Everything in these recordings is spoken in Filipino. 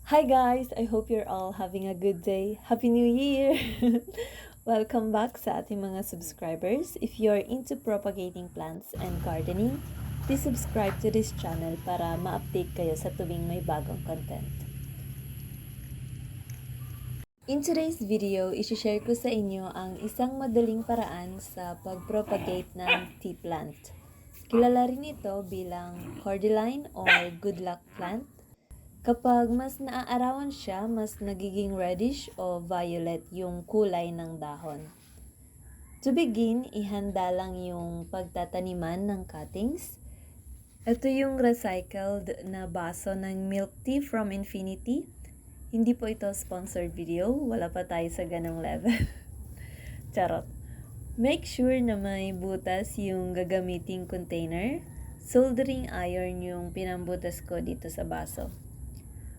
Hi guys! I hope you're all having a good day. Happy New Year! Welcome back sa ating mga subscribers. If you're into propagating plants and gardening, please subscribe to this channel para ma-update kayo sa tuwing may bagong content. In today's video, isi-share ko sa inyo ang isang madaling paraan sa pag-propagate ng tea plant. Kilala rin ito bilang cordyline or good luck plant. Kapag mas naaarawan siya, mas nagiging reddish o violet yung kulay ng dahon. To begin, ihanda lang yung pagtataniman ng cuttings. Ito yung recycled na baso ng milk tea from Infinity. Hindi po ito sponsored video, wala pa tayo sa ganong level. Charot. Make sure na may butas yung gagamiting container. Soldering iron yung pinambutas ko dito sa baso.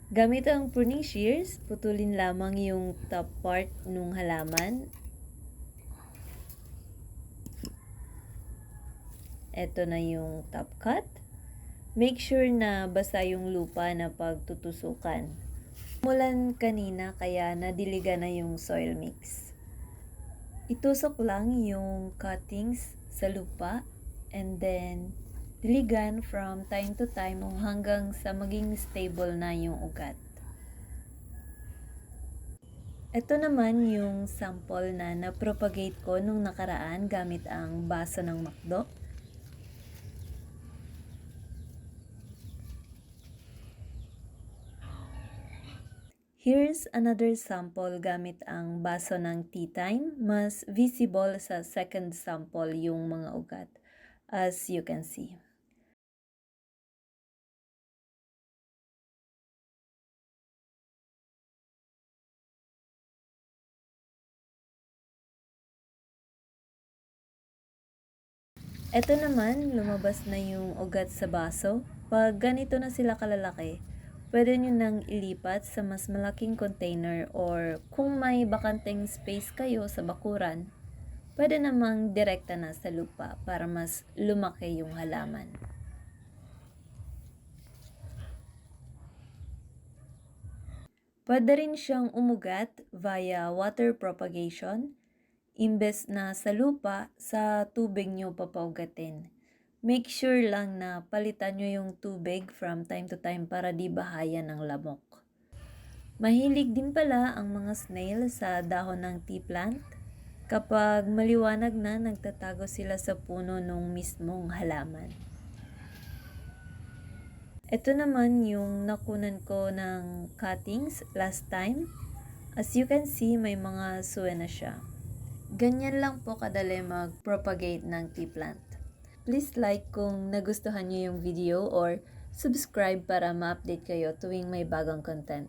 Gamit ang pruning shears, putulin lamang yung top part ng halaman. Ito na yung top cut. Make sure na basa yung lupa na pagtutusukan. Umulan kanina kaya nadiliga na yung soil mix. Itusok lang yung cuttings sa lupa and then diligan from time to time hanggang sa maging stable na yung ugat. Ito naman yung sample na na-propagate ko nung nakaraan gamit ang baso ng McDo. Here's another sample gamit ang baso ng tea time. Mas visible sa second sample yung mga ugat, as you can see. Ito naman, lumabas na yung ugat sa baso. Pag ganito na sila kalalaki, pwede nyo nang ilipat sa mas malaking container or kung may bakanteng space kayo sa bakuran, pwede namang direkta na sa lupa para mas lumaki yung halaman. Pwede rin siyang umugat via water propagation. Imbes na sa lupa, sa tubig nyo papaugatin. Make sure lang na palitan nyo yung tubig from time to time para di bahayan ng lamok. Mahilig din pala ang mga snail sa dahon ng tea plant. Kapag maliwanag na, nagtatago sila sa puno ng mismong halaman. Ito naman yung nakunan ko ng cuttings last time. As you can see, may mga suwe na siya. Ganyan lang po kadali mag-propagate ng tea plant. Please like kung nagustuhan niyo yung video or subscribe para ma-update kayo tuwing may bagong content.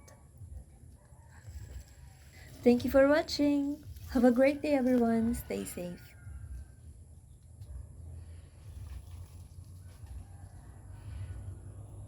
Thank you for watching! Have a great day everyone! Stay safe!